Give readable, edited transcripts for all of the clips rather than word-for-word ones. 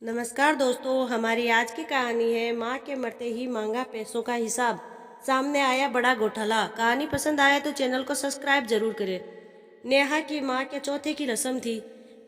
नमस्कार दोस्तों, हमारी आज की कहानी है माँ के मरते ही मांगा पैसों का हिसाब। सामने आया बड़ा घोटाला। कहानी पसंद आए तो चैनल को सब्सक्राइब जरूर करें। नेहा की माँ के चौथे की रस्म थी।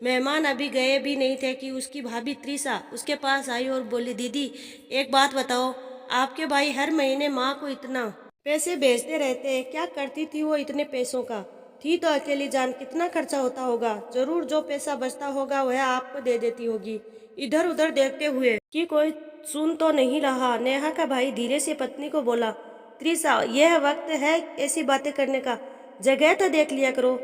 मेहमान अभी गए भी नहीं थे कि उसकी भाभी त्रिशा उसके पास आई और बोली, दीदी एक बात बताओ, आपके भाई हर महीने माँ को इतना पैसे भेजते रहते हैं, क्या करती थी वो इतने पैसों का? थी तो अकेली जान, कितना खर्चा होता होगा? जरूर जो पैसा बचता होगा वह आपको दे देती होगी। इधर उधर देखते हुए कि कोई सुन तो नहीं रहा, नेहा का भाई धीरे से पत्नी को बोला, त्रिशा यह वक्त है ऐसी बातें करने का, जगह तो देख लिया करो।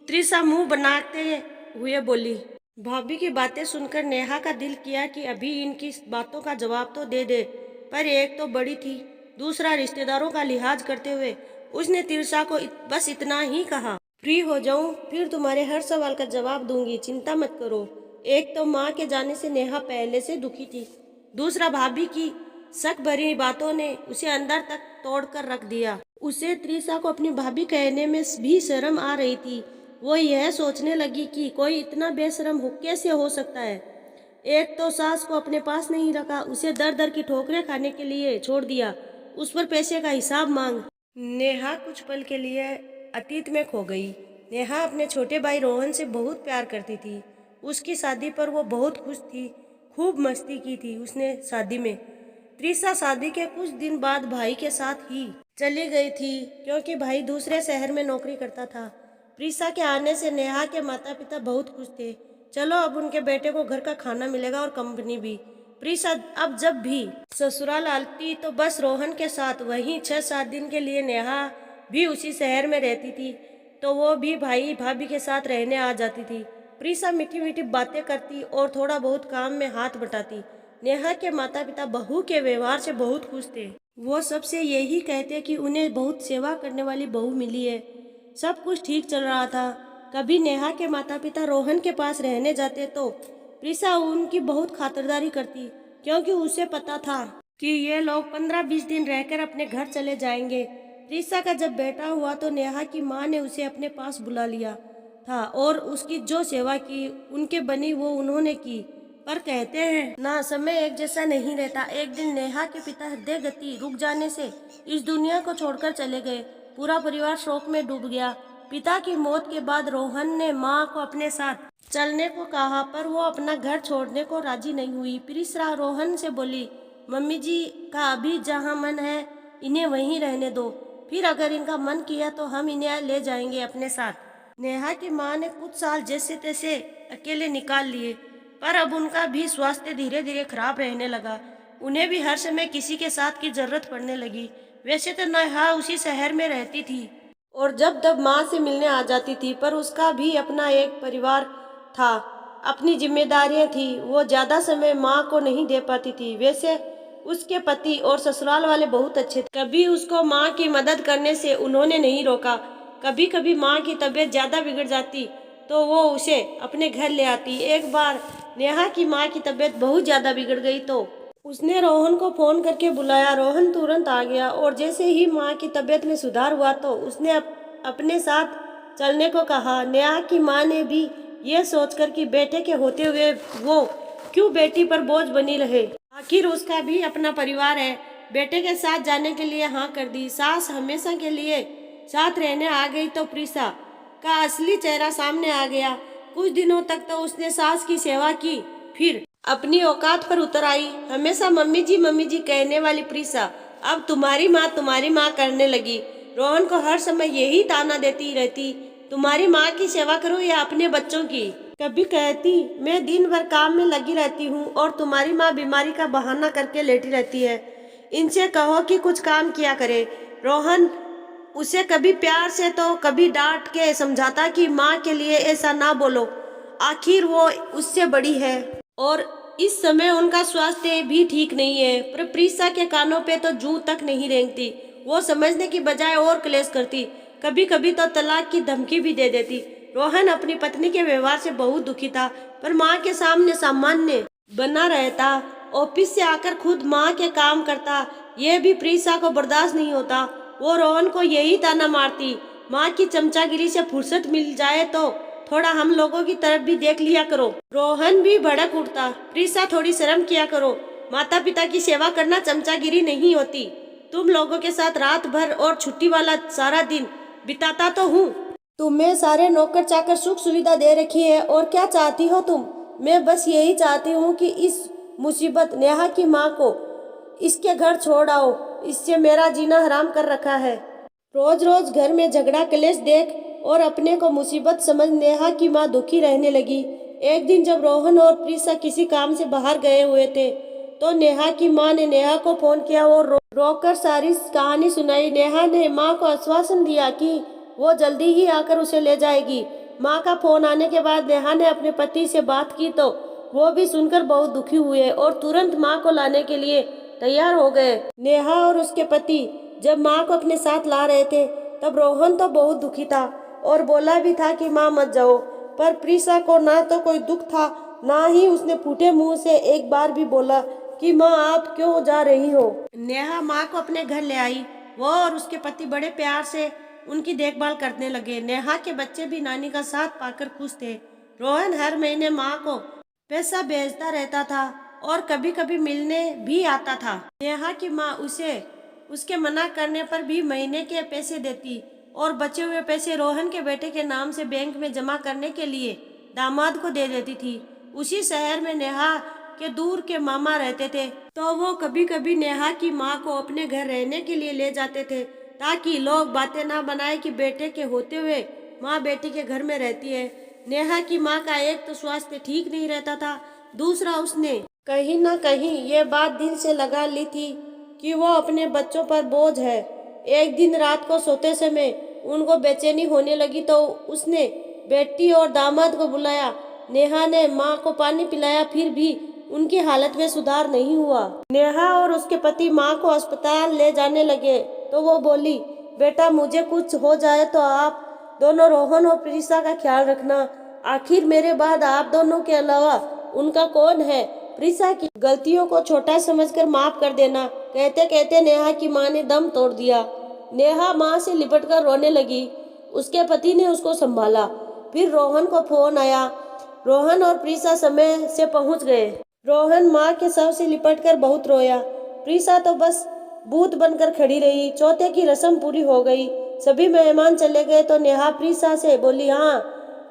त्रिशा मुंह बनाते हुए बोली। भाभी की बातें सुनकर नेहा का दिल किया कि अभी इनकी बातों का जवाब तो दे दे, पर एक तो बड़ी थी, दूसरा रिश्तेदारों का लिहाज करते हुए उसने त्रिशा को बस इतना ही कहा, फ्री हो जाऊं फिर तुम्हारे हर सवाल का जवाब दूंगी, चिंता मत करो। एक तो माँ के जाने से नेहा पहले से दुखी थी, दूसरा भाभी की शक भरी बातों ने उसे अंदर तक तोड़कर रख दिया। उसे त्रिशा को अपनी भाभी कहने में भी शर्म आ रही थी। वो यह सोचने लगी कि कोई इतना बेशर्म कैसे हो सकता है। एक तो सास को अपने पास नहीं रखा, उसे दर दर की ठोकरें खाने के लिए छोड़ दिया, उस पर पैसे का हिसाब मांग। नेहा कुछ पल के लिए अतीत में खो गई। नेहा अपने छोटे भाई रोहन से बहुत प्यार करती थी। उसकी शादी पर वो बहुत खुश थी, खूब मस्ती की थी उसने शादी में। त्रिशा शादी के कुछ दिन बाद भाई के साथ ही चली गई थी, क्योंकि भाई दूसरे शहर में नौकरी करता था। त्रिशा के आने से नेहा के माता पिता बहुत खुश थे। चलो अब उनके बेटे को घर का खाना मिलेगा और कंपनी भी। प्रीशा अब जब भी ससुराल आती तो बस रोहन के साथ, वहीं 6-7 दिन के लिए नेहा भी उसी शहर में रहती थी, तो वो भी भाई भाभी के साथ रहने आ जाती थी। प्रीशा मीठी मीठी बातें करती और थोड़ा बहुत काम में हाथ बटाती। नेहा के माता पिता बहू के व्यवहार से बहुत खुश थे। वो सबसे यही कहते कि उन्हें बहुत सेवा करने वाली बहू मिली है। सब कुछ ठीक चल रहा था। कभी नेहा के माता पिता रोहन के पास रहने जाते तो प्रीशा उनकी बहुत खातिरदारी करती, क्योंकि उसे पता था कि ये लोग 15-20 दिन रहकर अपने घर चले जाएंगे। प्रीशा का जब बेटा हुआ तो नेहा की माँ ने उसे अपने पास बुला लिया था और उसकी जो सेवा की उनके बनी वो उन्होंने की। पर कहते हैं ना, समय एक जैसा नहीं रहता। एक दिन नेहा के पिता हृदय गति रुक जाने से इस दुनिया को छोड़कर चले गए। पूरा परिवार शोक में डूब गया। पिता की मौत के बाद रोहन ने माँ को अपने साथ चलने को कहा, पर वो अपना घर छोड़ने को राजी नहीं हुई। प्रीशा रोहन से बोली, मम्मी जी का अभी जहाँ मन है इन्हें वहीं रहने दो, फिर अगर इनका मन किया तो हम इन्हें ले जाएंगे अपने साथ। नेहा की माँ ने कुछ साल जैसे तैसे अकेले निकाल लिए, पर अब उनका भी स्वास्थ्य धीरे धीरे खराब रहने लगा। उन्हें भी हर समय किसी के साथ की जरूरत पड़ने लगी। वैसे तो नेहा उसी शहर में रहती थी और जब तब माँ से मिलने आ जाती थी, पर उसका भी अपना एक परिवार था, अपनी जिम्मेदारियां थी। वो ज्यादा समय माँ को नहीं दे पाती थी। वैसे उसके पति और ससुराल वाले बहुत अच्छे थे। कभी उसको माँ की मदद करने से उन्होंने नहीं रोका। कभी कभी माँ की तबीयत ज्यादा बिगड़ जाती तो वो उसे अपने घर ले आती। एक बार नेहा की माँ की तबीयत बहुत ज्यादा बिगड़ गई तो उसने रोहन को फोन करके बुलाया। रोहन तुरंत आ गया और जैसे ही माँ की तबीयत में सुधार हुआ तो उसने अपने साथ चलने को कहा। नेहा की माँ ने भी ये सोचकर कि बेटे के होते हुए वो क्यों बेटी पर बोझ बनी रहे, आखिर उसका भी अपना परिवार है, बेटे के साथ जाने के लिए हाँ कर दी। सास हमेशा के लिए साथ रहने आ गई तो प्रीशा का असली चेहरा सामने आ गया। कुछ दिनों तक तो उसने सास की सेवा की, फिर अपनी औकात पर उतर आई। हमेशा मम्मी जी कहने वाली प्रीशा अब तुम्हारी माँ करने लगी। रोहन को हर समय यही ताना देती रहती, तुम्हारी माँ की सेवा करो या अपने बच्चों की। कभी कहती, मैं दिन भर काम में लगी रहती हूँ और तुम्हारी माँ बीमारी का बहाना करके लेटी रहती है, इनसे कहो कि कुछ काम किया करे। रोहन उसे कभी प्यार से तो कभी डांट के समझाता कि माँ के लिए ऐसा ना बोलो, आखिर वो उससे बड़ी है और इस समय उनका स्वास्थ्य भी ठीक नहीं है। पर प्रीशा के कानों पे तो जूं तक नहीं रेंगती। वो समझने की बजाय और क्लेश करती, कभी कभी तो तलाक की धमकी भी दे देती। रोहन अपनी पत्नी के व्यवहार से बहुत दुखी था, पर माँ के सामने सामान्य बना रहता। ऑफिस से आकर खुद माँ के काम करता, यह भी प्रीशा को बर्दाश्त नहीं होता। वो रोहन को यही ताना मारती, माँ की चमचागिरी से फुर्सत मिल जाए तो थोड़ा हम लोगों की तरफ भी देख लिया करो। रोहन भी भड़क उठता, प्रीसा थोड़ी शर्म किया करो, माता पिता की सेवा करना चमचागिरी नहीं होती। तुम लोगों के साथ रात भर और छुट्टी वाला सारा दिन बिताता तो हूँ। तुम्हें सारे नौकर चाकर सुख सुविधा दे रखी है, और क्या चाहती हो तुम? मैं बस यही चाहती हूँ कि इस मुसीबत नेहा की माँ को इसके घर छोड़ आओ, इससे मेरा जीना हराम कर रखा है। रोज रोज घर में झगड़ा क्लेश देख और अपने को मुसीबत समझ नेहा की माँ दुखी रहने लगी। एक दिन जब रोहन और प्रीसा किसी काम से बाहर गए हुए थे तो नेहा की माँ ने नेहा को फोन किया और रोकर सारी कहानी सुनाई। नेहा ने माँ को आश्वासन दिया कि वो जल्दी ही आकर उसे ले जाएगी। माँ का फोन आने के बाद नेहा ने अपने पति से बात की तो वो भी सुनकर बहुत दुखी हुए और तुरंत माँ को लाने के लिए तैयार हो गए। नेहा और उसके पति जब माँ को अपने साथ ला रहे थे तब रोहन तो बहुत दुखी था और बोला भी था कि माँ मत जाओ, पर प्रीसा को ना तो कोई दुख था, ना ही उसने फूटे मुंह से एक बार भी बोला कि माँ आप क्यों जा रही हो। नेहा माँ को अपने घर ले आई। वो और उसके पति बड़े प्यार से उनकी देखभाल करने लगे। नेहा के बच्चे भी नानी का साथ पाकर खुश थे। रोहन हर महीने माँ को पैसा भेजता रहता था और कभी कभी मिलने भी आता था। नेहा की माँ उसे उसके मना करने पर भी महीने के पैसे देती और बचे हुए पैसे रोहन के बेटे के नाम से बैंक में जमा करने के लिए दामाद को दे देती थी। उसी शहर में नेहा के दूर के मामा रहते थे तो वो कभी कभी नेहा की माँ को अपने घर रहने के लिए ले जाते थे ताकि लोग बातें ना बनाए कि बेटे के होते हुए माँ बेटी के घर में रहती है। नेहा की माँ का एक तो स्वास्थ्य ठीक नहीं रहता था, दूसरा उसने कहीं ना कहीं ये बात दिल से लगा ली थी कि वो अपने बच्चों पर बोझ है। एक दिन रात को सोते समय उनको बेचैनी होने लगी तो उसने बेटी और दामाद को बुलाया। नेहा ने माँ को पानी पिलाया, फिर भी उनकी हालत में सुधार नहीं हुआ। नेहा और उसके पति माँ को अस्पताल ले जाने लगे तो वो बोली, बेटा मुझे कुछ हो जाए तो आप दोनों रोहन और प्रीसा का ख्याल रखना। आखिर मेरे बाद आप दोनों के अलावा उनका कौन है? प्रीसा की गलतियों को छोटा समझकर माफ कर देना। कहते कहते नेहा की माँ ने दम तोड़ दिया। नेहा माँ से लिपटकर रोने लगी। उसके पति ने उसको संभाला। फिर रोहन को फोन आया। रोहन और प्रीसा समय से पहुंच गए। रोहन माँ के शव से लिपटकर बहुत रोया। प्रीसा तो बस भूत बनकर खड़ी रही। चौथे की रस्म पूरी हो गई, सभी मेहमान चले गए तो नेहा प्रीसा से बोली, हाँ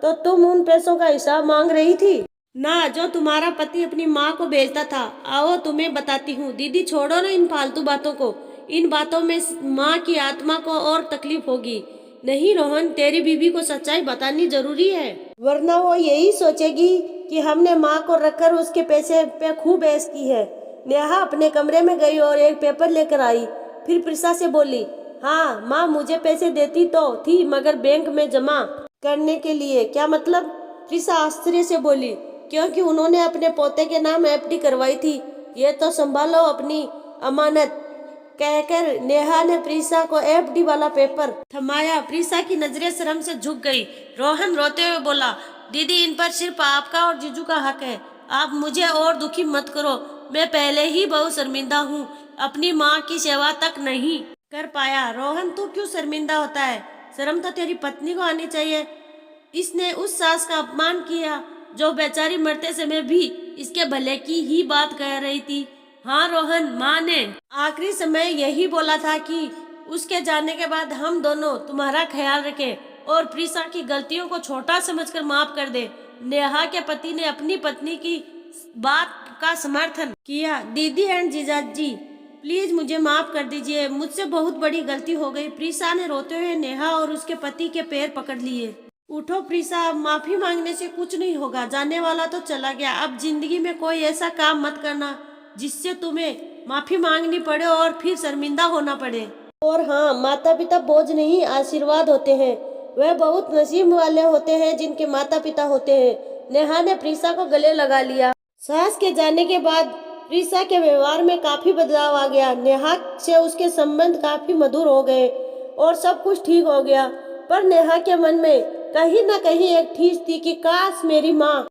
तो तुम उन पैसों का हिसाब मांग रही थी ना जो तुम्हारा पति अपनी माँ को भेजता था। आओ तुम्हें बताती हूँ। दीदी छोड़ो ना इन फालतू बातों को, इन बातों में माँ की आत्मा को और तकलीफ होगी। नहीं रोहन, तेरी बीवी को सच्चाई बतानी जरूरी है, वरना वो यही सोचेगी कि हमने माँ को रखकर उसके पैसे पे खूब ऐश की है। नेहा अपने कमरे में गई और एक पेपर लेकर आई। फिर प्रीसा से बोली, हाँ माँ मुझे पैसे देती तो थी मगर बैंक में जमा करने के लिए। क्या मतलब? प्रीसा आश्चर्य से बोली, क्योंकि उन्होंने अपने पोते के नाम एफडी करवाई थी। ये तो संभालो अपनी अमानत, कहकर नेहा ने प्रीसा को एफडी वाला पेपर थमाया। प्रीसा की नजरें शर्म से झुक गई। रोहन रोते हुए बोला, दीदी इन पर सिर्फ आपका और जीजू का हक है, आप मुझे और दुखी मत करो। मैं पहले ही बहुत शर्मिंदा हूँ, अपनी माँ की सेवा तक नहीं कर पाया। रोहन तू क्यों शर्मिंदा होता है? शर्म तो तेरी पत्नी को आनी चाहिए। इसने उस सास का अपमान किया जो बेचारी मरते समय भी इसके भले की ही बात कह रही थी। हाँ रोहन, माँ ने आखिरी समय यही बोला था कि उसके जाने के बाद हम दोनों तुम्हारा ख्याल रखें और प्रीसा की गलतियों को छोटा समझकर माफ कर दे। नेहा के पति ने अपनी पत्नी की बात का समर्थन किया। दीदी एंड जीजाजी प्लीज मुझे माफ कर दीजिए, मुझसे बहुत बड़ी गलती हो गई। प्रीसा ने रोते हुए नेहा और उसके पति के पैर पकड़ लिए। उठो प्रीसा, अब माफी मांगने से कुछ नहीं होगा, जाने वाला तो चला गया। अब जिंदगी में कोई ऐसा काम मत करना जिससे तुम्हें माफी मांगनी पड़े और फिर शर्मिंदा होना पड़े। और हाँ, माता पिता बोझ नहीं आशीर्वाद होते हैं। वह बहुत नसीब वाले होते हैं जिनके माता पिता होते हैं। नेहा ने प्रीसा को गले लगा लिया। सास के जाने के बाद प्रीसा के व्यवहार में काफी बदलाव आ गया। नेहा से उसके संबंध काफी मधुर हो गए और सब कुछ ठीक हो गया। पर नेहा के मन में कहीं ना कहीं एक ठेस थी कि काश मेरी माँ